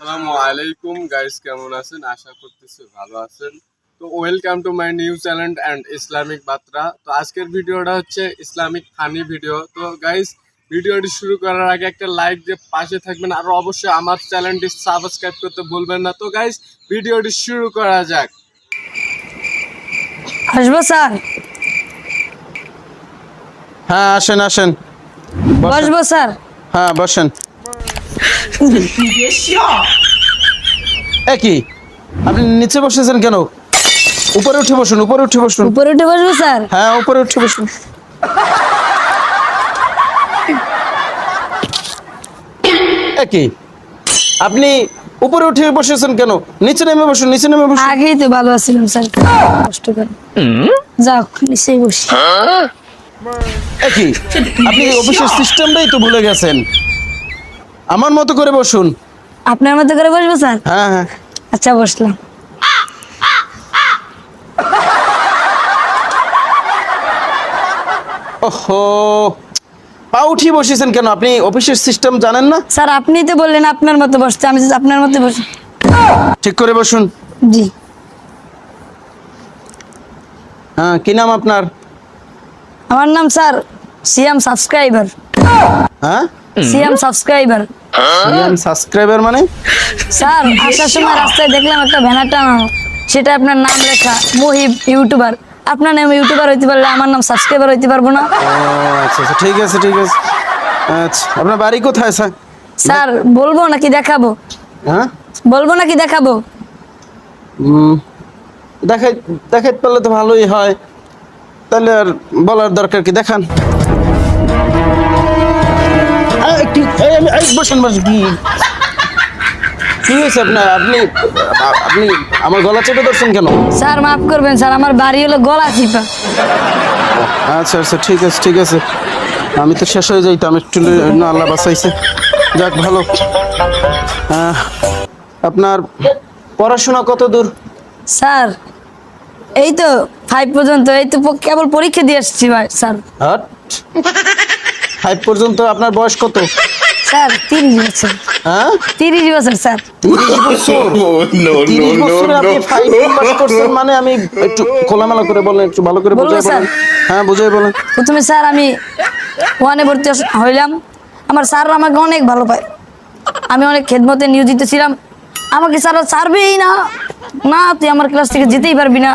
আসসালামু আলাইকুম গাইস, কেমন আছেন? আশা করতেছি ভালো আছেন। তো welcome to my new channel and Islamic বার্তা। তো আজকের ভিডিওটা হচ্ছে ইসলামিক ফানি ভিডিও। তো গাইস, ভিডিওটি শুরু করার আগে একটা লাইক দিয়ে পাশে থাকবেন, আর অবশ্যই আমার চ্যানেলটি সাবস্ক্রাইব করতে ভুলবেন না। তো গাইস, ভিডিওটি শুরু করা যাক। আসবো স্যার? হ্যাঁ, আসেন আসেন, বসবো স্যার? হ্যাঁ বসেন। কি আপনি নিচে বসেছেন কেন? উপরে উঠে বসুন, উপরে উঠে বসুন। উপরে উঠে বসবো স্যার? হ্যাঁ, উপরে উঠে বসুন। কি আপনি উপরে উঠে বসেছেন কেন? নিচে নেমে বসুন, নিচে নেমে বসুন। আগেই তো ভালো আছিলাম স্যার, কষ্ট করে। যাও নিচেই বসি। কি আপনি অফিসের সিস্টেমটাই তো ভুলে গেছেন। আমার মতো করে বসুন। আপনার মতো করে বসবো স্যার? হ্যাঁ হ্যাঁ, আচ্ছা বসলাম। ওহো, পা উঠিয়ে বসেছেন কেন? আপনি অফিসের সিস্টেম জানেন না? স্যার আপনি তো বললেন আপনার মতো বসতে, আমি আপনার মতো বসি। ঠিক করে বসুন। জি। হ্যাঁ, কি নাম আপনার? আমার নাম স্যার সিয়াম সাবস্ক্রাইবার। হ্যাঁ, সিয়াম সাবস্ক্রাইবার। সাবস্ক্রাইবার মানে? স্যার আসার সময় রাস্তায় দেখলাম একটা ব্যানার টানানো, সেটা আপনার নাম লেখা, মুহিব ইউটিউবার। আপনার নাম ইউটিউবার হইতে পারলে আমার নাম সাবস্ক্রাইবার হইতে পারবো না? ও আচ্ছা আচ্ছা, ঠিক আছে ঠিক আছে। আচ্ছা, আপনার বাড়ি কোথায় স্যার? স্যার বলবো নাকি দেখাবো? হ্যাঁ, বলবো নাকি দেখাবো? দেখাই দেখাইতে পারলে তো ভালোই হয়, তাহলে আর বলার দরকার কি? দেখান। বসেন বসেন। কি হয়েছে আপনার? আপনি আপনি আমার গলা চেপে ধরছেন কেন? স্যার মাফ করবেন স্যার, আমার বাড়ি হলো গলা চিপা। আচ্ছা আচ্ছা, ঠিক আছে ঠিক আছে। আমি তো শেষ হয়ে যাইতাম একটু, না আল্লাহ বাঁচাইছে, যাক ভালো। আপনার পড়াশোনা কত দূর? স্যার এই তো 5 পর্যন্ত, এই তো কেবল পরীক্ষা দিয়ে আসছি ভাই স্যার। 5 পর্যন্ত? আপনার বয়স কত? স্যার 30 বছর। হ্যাঁ, 30 বছর স্যার। 30 বছর? 30 বছরে আপনি 5 পাস করছেন মানে? আমি একটু খোলামেলা করে বলেন, একটু ভালো করে বলবো বুঝাই স্যার? বলেন। হ্যাঁ, বুঝাই বলেন। প্রথমে স্যার আমি 1-এ ভর্তি হইলাম। আমার স্যার আমাকে অনেক ভালো পায়, আমি অনেক খেদমতে নিয়োজিত ছিলাম। আমাকে স্যার ছাড়বেই না, না তুই আমার ক্লাস থেকে যেতেই পারবি না।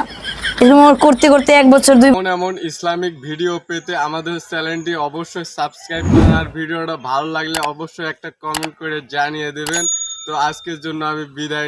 এরকম করতে করতে 1 বছর 2 এমন এমন ইসলামিক ভিডিও পেতে আমাদের চ্যানেলটি অবশ্যই সাবস্ক্রাইব করুন, আর ভিডিওটা ভালো লাগলে অবশ্যই একটা কমেন্ট করে জানিয়ে দেবেন। তো আজকের জন্য আমি বিদায়